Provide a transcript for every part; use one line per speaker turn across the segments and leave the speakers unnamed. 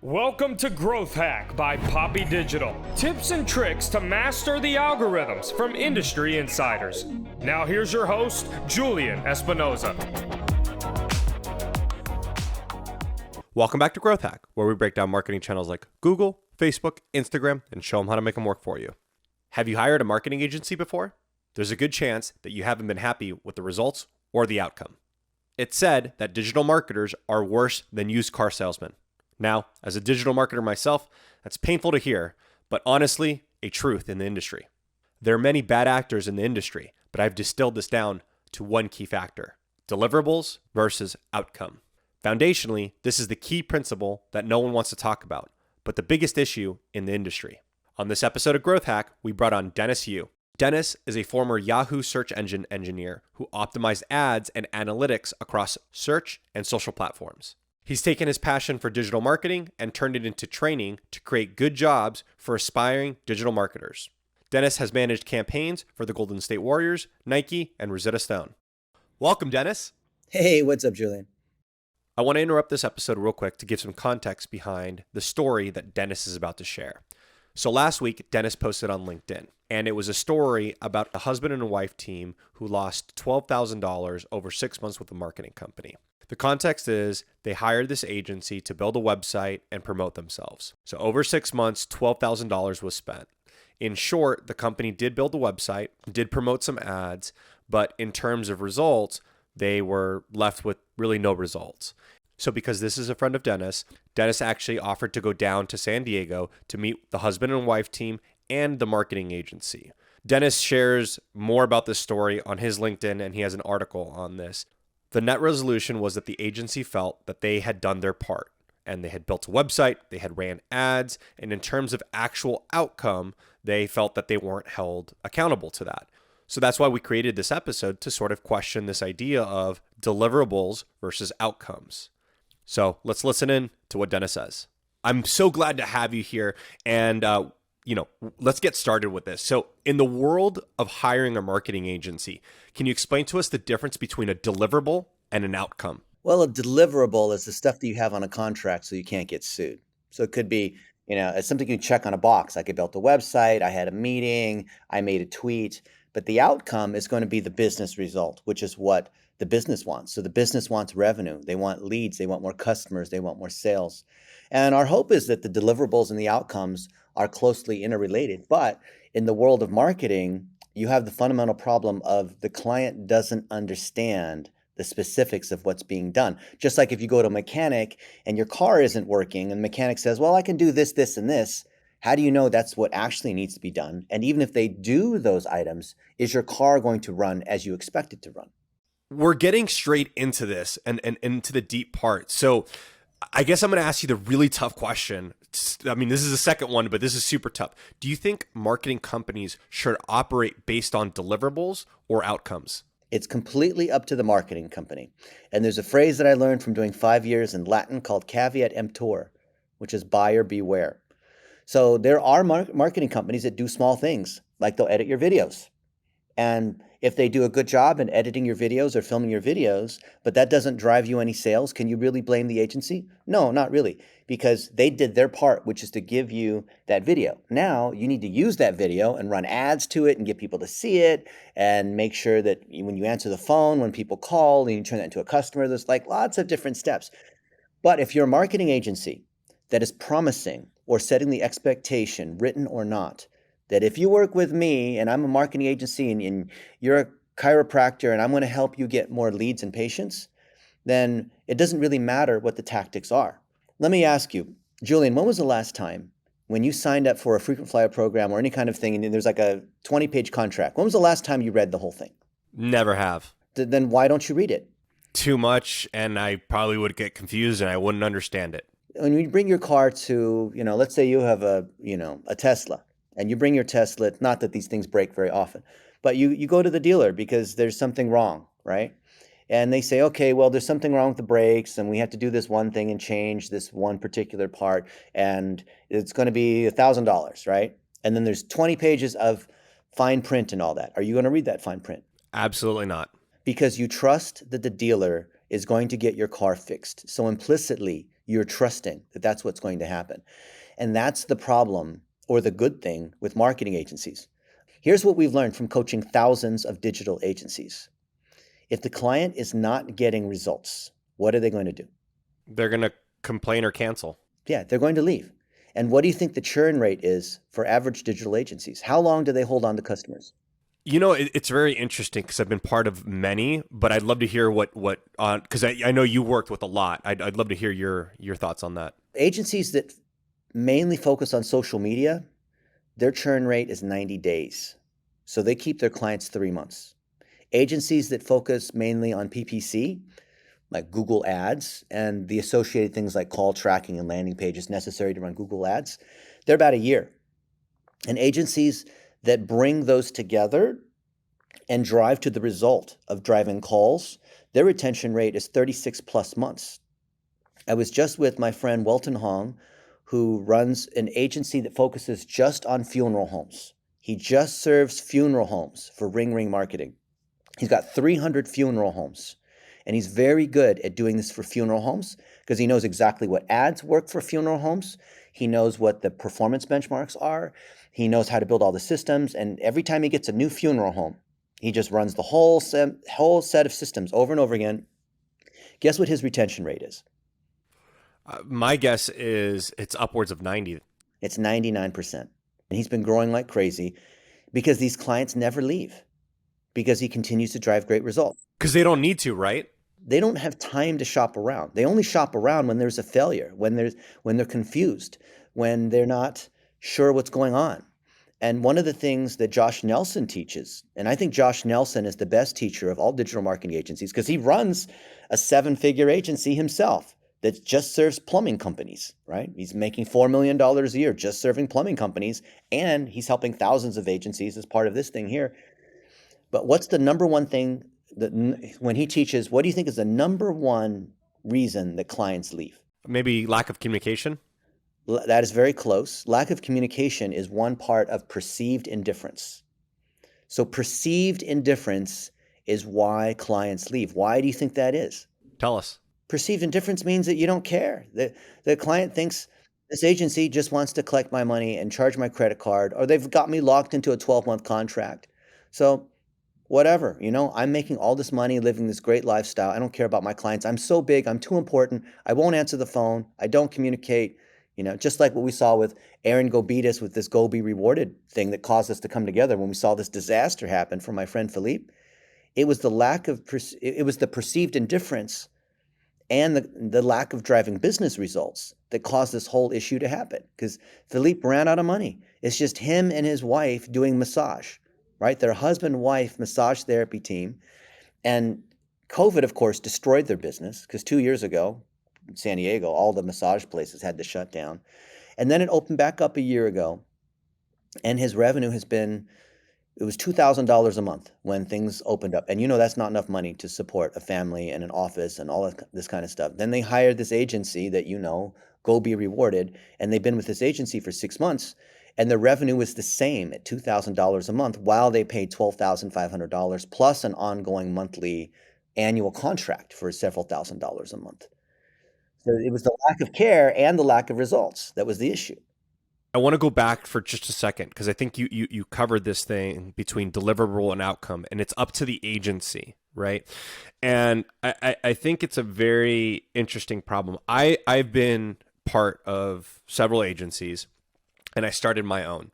Welcome to Growth Hack by Poppy Digital. Tips and tricks to master the algorithms from industry insiders. Now here's your host, Julian Espinoza.
Welcome back to Growth Hack, where we break down marketing channels like Google, Facebook, Instagram, and show them how to make them work for you. Have you hired a marketing agency before? There's a good chance that you haven't been happy with the results or the outcome. It's said that digital marketers are worse than used car salesmen. Now, as a digital marketer myself, that's painful to hear, but honestly, a truth in the industry. There are many bad actors in the industry, but I've distilled this down to one key factor: deliverables versus outcome. Foundationally, this is the key principle that no one wants to talk about, but the biggest issue in the industry. On this episode of Growth Hack, we brought on Dennis Yu. Dennis is a former Yahoo search engine engineer who optimized ads and analytics across search and social platforms. He's taken his passion for digital marketing and turned it into training to create good jobs for aspiring digital marketers. Dennis has managed campaigns for the Golden State Warriors, Nike, and Rosetta Stone. Welcome, Dennis.
Hey, what's up, Julian?
I want to interrupt this episode real quick to give some context behind the story that Dennis is about to share. So last week, Dennis posted on LinkedIn, and it was a story about a husband and wife team who lost $12,000 over 6 months with a marketing company. The context is they hired this agency to build a website and promote themselves. So over 6 months, $12,000 was spent. In short, the company did build a website, did promote some ads, but in terms of results, they were left with really no results. So because this is a friend of Dennis, Dennis actually offered to go down to San Diego to meet the husband and wife team and the marketing agency. Dennis shares more about this story on his LinkedIn, and he has an article on this. The net resolution was that the agency felt that they had done their part, and they had built a website, they had ran ads, and in terms of actual outcome, they felt that they weren't held accountable to that. So that's why we created this episode to sort of question this idea of deliverables versus outcomes. So let's listen in to what Dennis says. I'm so glad to have you here, and let's get started with this. So in the world of hiring a marketing agency, can you explain to us the difference between a deliverable and an outcome?
Well, a deliverable is the stuff that you have on a contract so you can't get sued. So it could be, it's something you check on a box. Like I built a website, I had a meeting, I made a tweet. But the outcome is going to be the business result, which is what the business wants. So the business wants revenue. They want leads. They want more customers. They want more sales. And our hope is that the deliverables and the outcomes are closely interrelated. But in the world of marketing, you have the fundamental problem of the client doesn't understand the specifics of what's being done. Just like if you go to a mechanic and your car isn't working and the mechanic says, well, I can do this, this, and this. How do you know that's what actually needs to be done? And even if they do those items, is your car going to run as you expect it to run?
We're getting straight into this and into the deep part. So I guess I'm going to ask you the really tough question. I mean, this is the second one, but this is super tough. Do you think marketing companies should operate based on deliverables or outcomes?
It's completely up to the marketing company. And there's a phrase that I learned from doing 5 years in Latin called caveat emptor, which is buyer beware. So there are marketing companies that do small things, like they'll edit your videos. And if they do a good job in editing your videos or filming your videos, but that doesn't drive you any sales, can you really blame the agency? No, not really, because they did their part, which is to give you that video. Now you need to use that video and run ads to it and get people to see it and make sure that when you answer the phone, when people call, and you turn that into a customer, there's like lots of different steps. But if you're a marketing agency that is promising or setting the expectation, written or not, that if you work with me and I'm a marketing agency and you're a chiropractor and I'm going to help you get more leads and patients, then it doesn't really matter what the tactics are. Let me ask you, Julian, when was the last time when you signed up for a frequent flyer program or any kind of thing and there's like a 20-page contract? When was the last time you read the whole thing?
Never have.
Then why don't you read it?
Too much, and I probably would get confused and I wouldn't understand it.
When you bring your car to, let's say you have a Tesla. And you bring your Tesla, not that these things break very often, but you go to the dealer because there's something wrong, right? And they say, okay, well, there's something wrong with the brakes and we have to do this one thing and change this one particular part and it's going to be $1,000, right? And then there's 20 pages of fine print and all that. Are you going to read that fine print?
Absolutely not.
Because you trust that the dealer is going to get your car fixed. So implicitly, You're trusting that that's what's going to happen. And that's the problem, or the good thing, with marketing agencies. Here's what we've learned from coaching thousands of digital agencies. If the client is not getting results, what are they going to do?
They're going to complain or cancel.
Yeah, they're going to leave. And what do you think the churn rate is for average digital agencies? How long do they hold on to customers?
It's very interesting because I've been part of many, but I'd love to hear what because I know you worked with a lot. I'd love to hear your thoughts on that.
Agencies that mainly focus on social media, their churn rate is 90 days. So they keep their clients 3 months. Agencies that focus mainly on PPC, like Google Ads and the associated things like call tracking and landing pages necessary to run Google Ads, they're about a year. And agencies that bring those together and drive to the result of driving calls, their retention rate is 36 plus months. I was just with my friend Welton Hong, who runs an agency that focuses just on funeral homes. He just serves funeral homes for Ring Ring Marketing. He's got 300 funeral homes, and he's very good at doing this for funeral homes because he knows exactly what ads work for funeral homes. He knows what the performance benchmarks are. He knows how to build all the systems, and every time he gets a new funeral home, he just runs the whole set of systems over and over again. Guess what his retention rate is?
My guess is it's upwards of 90.
It's 99%. And he's been growing like crazy because these clients never leave, because he continues to drive great results.
Because they don't need to, right?
They don't have time to shop around. They only shop around when there's a failure, when they're confused, when they're not sure what's going on. And one of the things that Josh Nelson teaches, and I think Josh Nelson is the best teacher of all digital marketing agencies because he runs a 7-figure agency himself that just serves plumbing companies, right? He's making $4 million a year just serving plumbing companies, and he's helping thousands of agencies as part of this thing here. But what's the number one thing that when he teaches, what do you think is the number one reason that clients leave?
Maybe lack of communication?
That is very close. Lack of communication is one part of perceived indifference. So perceived indifference is why clients leave. Why do you think that is?
Tell us.
Perceived indifference means that you don't care. The client thinks this agency just wants to collect my money and charge my credit card, or they've got me locked into a 12-month contract. So whatever, I'm making all this money, living this great lifestyle. I don't care about my clients. I'm so big. I'm too important. I won't answer the phone. I don't communicate. Just like what we saw with Aaron Gobitis with this Go Be Rewarded thing that caused us to come together when we saw this disaster happen for my friend Philippe. It was the perceived indifference and the lack of driving business results that caused this whole issue to happen, because Philippe ran out of money. It's just him and his wife doing massage, right? Their husband-wife massage therapy team. And COVID, of course, destroyed their business because 2 years ago, in San Diego, all the massage places had to shut down. And then it opened back up a year ago. And his revenue it was $2,000 a month when things opened up. And that's not enough money to support a family and an office and all of this kind of stuff. Then they hired this agency that Go Be Rewarded. And they've been with this agency for 6 months. And the revenue was the same at $2,000 a month while they paid $12,500 plus an ongoing monthly annual contract for several $1,000s a month. So it was the lack of care and the lack of results that was the issue.
I want to go back for just a second because I think you covered this thing between deliverable and outcome, and it's up to the agency, right? And I think it's a very interesting problem. I've been part of several agencies, and I started my own.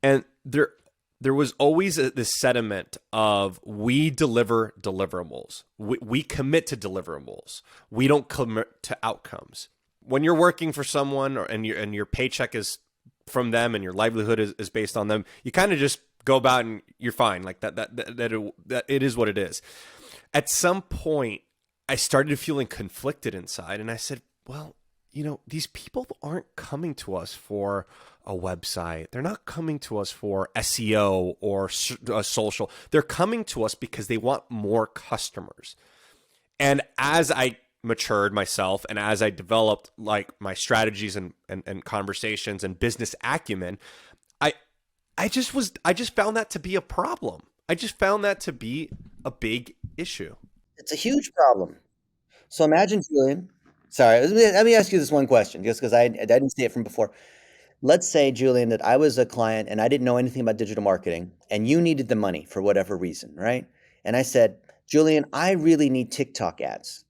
And there was always this sentiment of we deliver deliverables. We commit to deliverables. We don't commit to outcomes. When you're working for someone and your paycheck is from them and your livelihood is based on them, you kind of just go about and you're fine. Like that it is what it is. At some point, I started feeling conflicted inside, and I said, well, these people aren't coming to us for a website. They're not coming to us for SEO or social. They're coming to us because they want more customers. And as I matured myself and as I developed like my strategies and conversations and business acumen, I just found that to be a problem. I just found that to be a big issue.
It's a huge problem. So imagine, Julian, Sorry, let me ask you this one question, just because I didn't see it from before. Let's say, Julian, that I was a client and I didn't know anything about digital marketing, and you needed the money for whatever reason, right? And I said, Julian, I really need TikTok ads,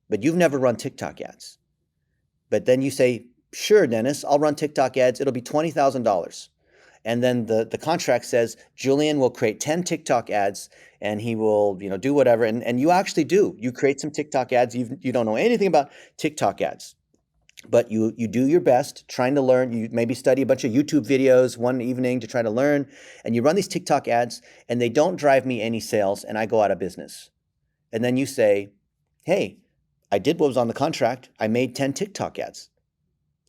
but you've never run TikTok ads. But then you say, sure, Dennis, I'll run TikTok ads. It'll be $20,000. And then the contract says Julian will create 10 TikTok ads and he will, do whatever. And you actually do. You create some TikTok ads. You don't know anything about TikTok ads, but you do your best trying to learn. You maybe study a bunch of YouTube videos one evening to try to learn, and you run these TikTok ads and they don't drive me any sales and I go out of business. And then you say, hey, I did what was on the contract. I made 10 TikTok ads.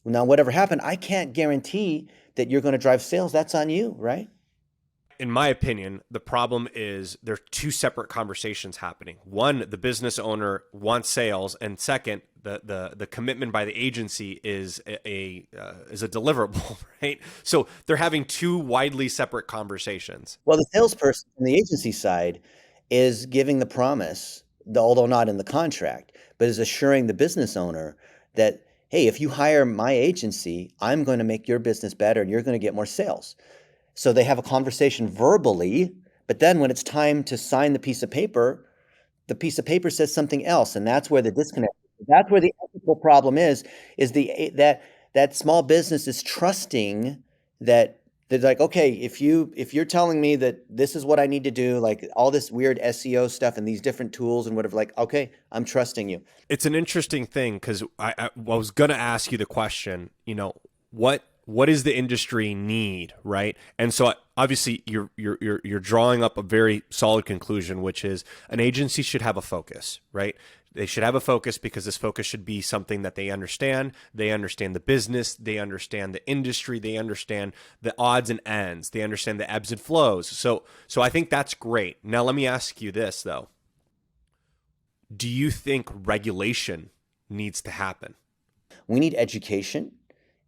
Now, whatever happened, I can't guarantee that you're going to drive sales. That's on you, right?
In my opinion, the problem is there are two separate conversations happening. One, the business owner wants sales, and second, the commitment by the agency is a deliverable, right? So they're having two widely separate conversations.
Well, the salesperson from the agency side is giving the promise, although not in the contract, but is assuring the business owner that, hey, if you hire my agency, I'm going to make your business better and you're going to get more sales. So they have a conversation verbally, but then when it's time to sign the piece of paper says something else, and that's where the disconnect. That's where the ethical problem is that small business is trusting that they're like, okay, if you're telling me that this is what I need to do, like all this weird SEO stuff and these different tools and whatever, like, okay, I'm trusting you.
It's an interesting thing because I was going to ask you the question, what does the industry need, right? And so obviously you're drawing up a very solid conclusion, which is an agency should have a focus, right? They should have a focus because this focus should be something that they understand. They understand the business, they understand the industry, they understand the odds and ends, they understand the ebbs and flows. So I think that's great. Now let me ask you this though. Do you think regulation needs to happen?
We need education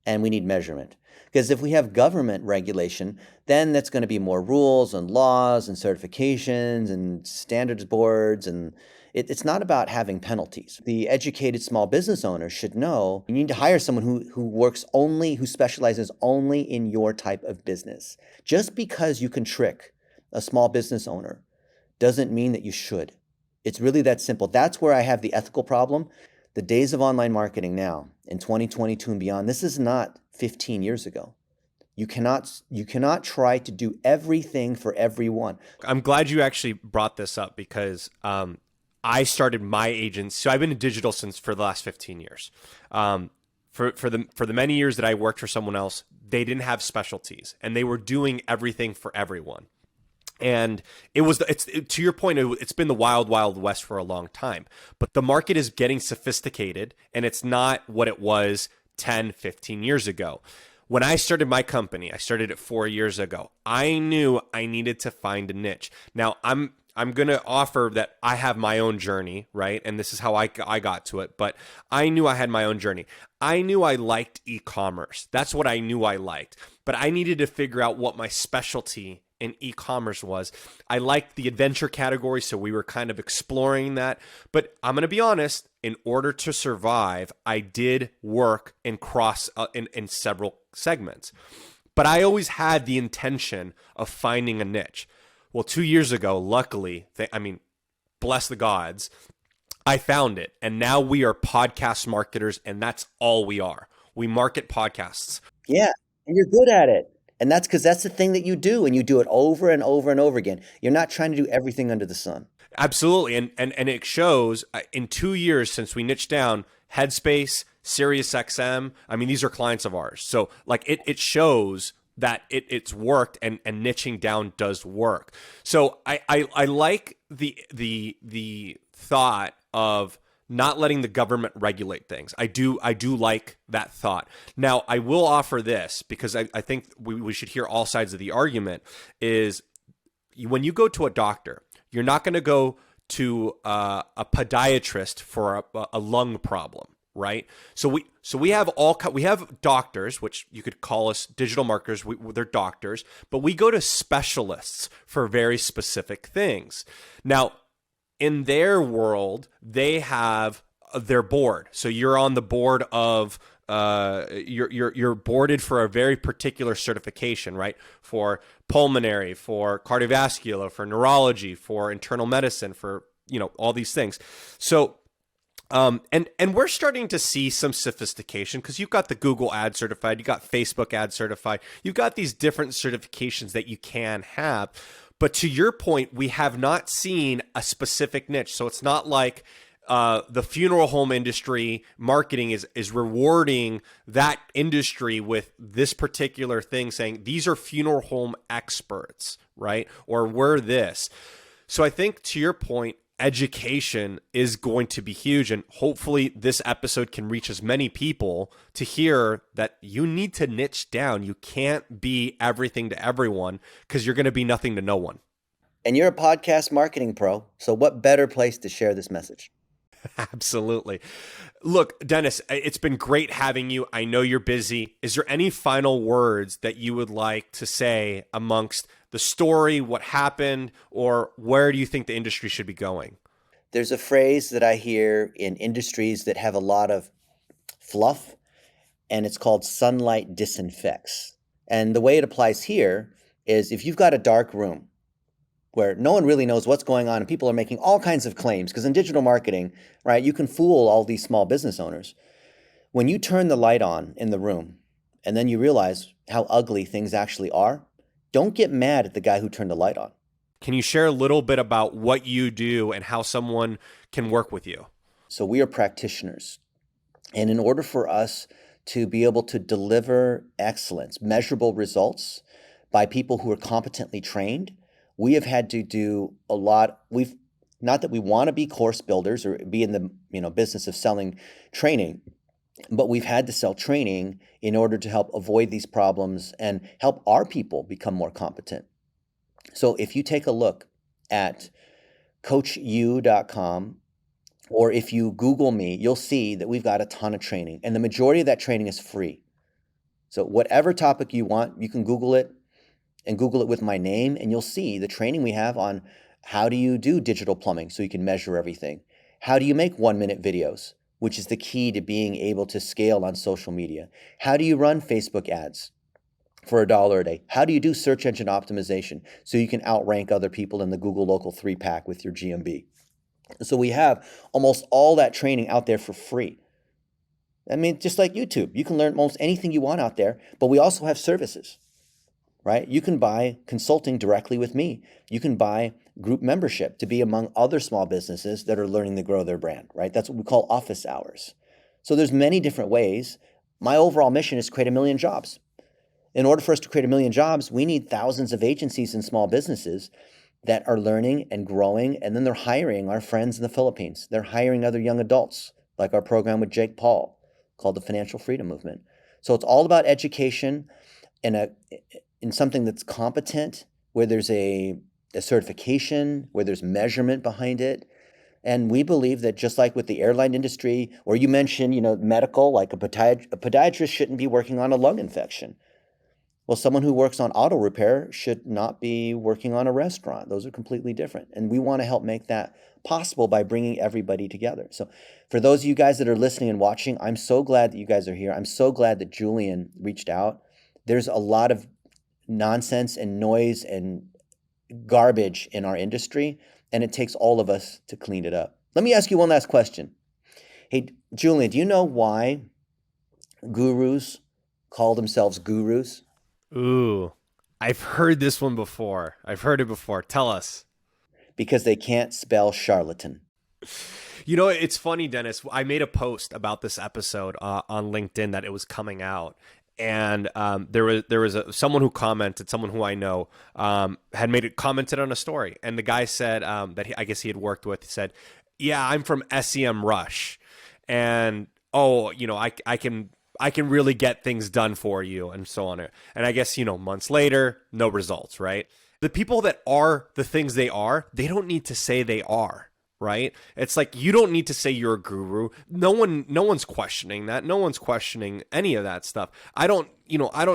and we need measurement. Because if we have government regulation, then that's going to be more rules and laws and certifications and standards boards. And it's not about having penalties. The educated small business owner should know you need to hire someone who specializes only in your type of business. Just because you can trick a small business owner doesn't mean that you should. It's really that simple. That's where I have the ethical problem. The days of online marketing now, in 2022 and beyond, this is not 15 years ago. You cannot try to do everything for everyone.
I'm glad you actually brought this up because I started my agency. So I've been in digital for the last 15 years. For the many years that I worked for someone else, they didn't have specialties and they were doing everything for everyone. And to your point, it's been the wild, wild west for a long time. But the market is getting sophisticated and it's not what it was 10, 15 years ago. When I started my company, I started it 4 years ago. I knew I needed to find a niche. Now, I'm going to offer that I have my own journey, right? And this is how I got to it. But I knew I had my own journey. I knew I liked e-commerce. That's what I knew I liked. But I needed to figure out what my specialty in e-commerce was. I liked the adventure category, so we were kind of exploring that. But I'm going to be honest, in order to survive, I did work and cross in several segments. But I always had the intention of finding a niche. Well, 2 years ago, luckily, bless the gods, I found it. And now we are podcast marketers, and that's all we are. We market podcasts.
Yeah, and you're good at it. And that's because that's the thing that you do, and you do it over and over and over again. You're not trying to do everything under the sun.
Absolutely. And it shows in 2 years since we niched down, Headspace, SiriusXM, these are clients of ours. So like it shows that it's worked and niching down does work. So I like the thought of not letting the government regulate things. I do like that thought. Now, I will offer this because I think we should hear all sides of the argument is when you go to a doctor, you're not going to go to a podiatrist for a lung problem, right? So we have doctors, which you could call us digital marketers. They're doctors, but we go to specialists for very specific things. Now, in their world, they have their board. So you're on the board of you're boarded for a very particular certification, right? For pulmonary, for cardiovascular, for neurology, for internal medicine, for all these things. So and we're starting to see some sophistication because you've got the Google ad certified, you got Facebook ad certified, you've got these different certifications that you can have. But to your point, we have not seen a specific niche. So it's not like the funeral home industry marketing is rewarding that industry with this particular thing, saying these are funeral home experts, right? Or we're this. So I think to your point, education is going to be huge. And hopefully this episode can reach as many people to hear that you need to niche down. You can't be everything to everyone because you're going to be nothing to no one.
And you're a podcast marketing pro. So what better place to share this message?
Absolutely. Look, Dennis, it's been great having you. I know you're busy. Is there any final words that you would like to say amongst the story, what happened, or where do you think the industry should be going?
There's a phrase that I hear in industries that have a lot of fluff, and it's called sunlight disinfects. And the way it applies here is if you've got a dark room where no one really knows what's going on and people are making all kinds of claims, because in digital marketing, right, you can fool all these small business owners. When you turn the light on in the room and then you realize how ugly things actually are, don't get mad at the guy who turned the light on.
Can you share a little bit about what you do and how someone can work with you?
So we are practitioners. And in order for us to be able to deliver excellence, measurable results by people who are competently trained, we have had to do a lot. Not that we want to be course builders or be in the business of selling training, but we've had to sell training in order to help avoid these problems and help our people become more competent. So if you take a look at coachu.com, or if you Google me, you'll see that we've got a ton of training, and the majority of that training is free. So whatever topic you want, you can Google it and Google it with my name, and you'll see the training we have on how do you do digital plumbing so you can measure everything. How do you make 1-minute videos, which is the key to being able to scale on social media? How do you run Facebook ads for $1 a day? How do you do search engine optimization so you can outrank other people in the Google Local 3-pack with your GMB? So we have almost all that training out there for free. I mean, just like YouTube, you can learn almost anything you want out there, but we also have services, right? You can buy consulting directly with me. You can buy group membership to be among other small businesses that are learning to grow their brand, right? That's what we call office hours. So there's many different ways. My overall mission is to create 1 million jobs. In order for us to create 1 million jobs, we need thousands of agencies and small businesses that are learning and growing, and then they're hiring our friends in the Philippines. They're hiring other young adults, like our program with Jake Paul called the Financial Freedom Movement. So it's all about education in something that's competent, where there's a certification, where there's measurement behind it. And we believe that just like with the airline industry, or you mentioned, medical, like a podiatrist shouldn't be working on a lung infection. Well, someone who works on auto repair should not be working on a restaurant. Those are completely different. And we want to help make that possible by bringing everybody together. So for those of you guys that are listening and watching, I'm so glad that you guys are here. I'm so glad that Julian reached out. There's a lot of nonsense and noise and garbage in our industry, and it takes all of us to clean it up. Let me ask you one last question. Hey, Julian, do you know why gurus call themselves gurus?
Ooh, I've heard this one before. I've heard it before. Tell us.
Because they can't spell charlatan.
It's funny, Dennis. I made a post about this episode on LinkedIn that it was coming out. And there was someone who commented, someone who I know, had commented on a story. And the guy said that I guess he had worked with, said, yeah, I'm from SEM Rush. And, I can really get things done for you and so on. And I guess, months later, no results, right? The people that are the things they don't need to say they are. right? It's like, you don't need to say you're a guru. No one's questioning that. No one's questioning any of that stuff. I don't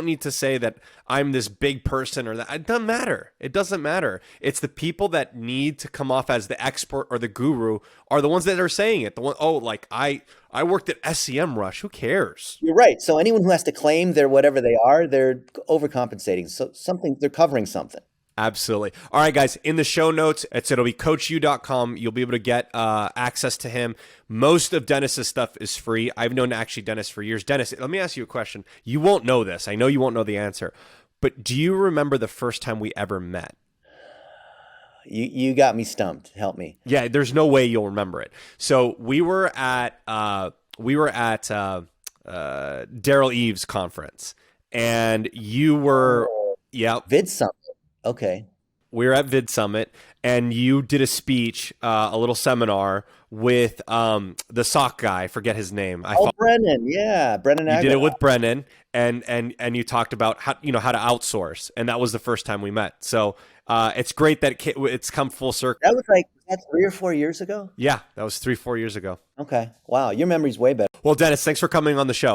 need to say that I'm this big person or that. It doesn't matter. It doesn't matter. It's the people that need to come off as the expert or the guru are the ones that are saying it. The one, oh, like I worked at SEM Rush. Who cares?
You're right. So anyone who has to claim they're whatever they are, they're overcompensating. So they're covering something.
Absolutely. All right, guys, in the show notes, it'll be coachu.com. You'll be able to get access to him. Most of Dennis's stuff is free. I've known actually Dennis for years. Dennis, let me ask you a question. You won't know this. I know you won't know the answer. But do you remember the first time we ever met?
You got me stumped. Help me.
Yeah, there's no way you'll remember it. So we were at Daryl Eves' conference, and you were
Vid Summit. Okay.
We were at Vid Summit, and you did a speech, a little seminar with the sock guy. I forget his name.
Brennan. Yeah, Brennan.
You did it with Brennan, and you talked about how to outsource, and that was the first time we met. So it's great that it's come full circle.
That was 3 or 4 years ago.
Yeah, that was 3-4 years ago.
Okay. Wow, your memory's way better.
Well, Dennis, thanks for coming on the show.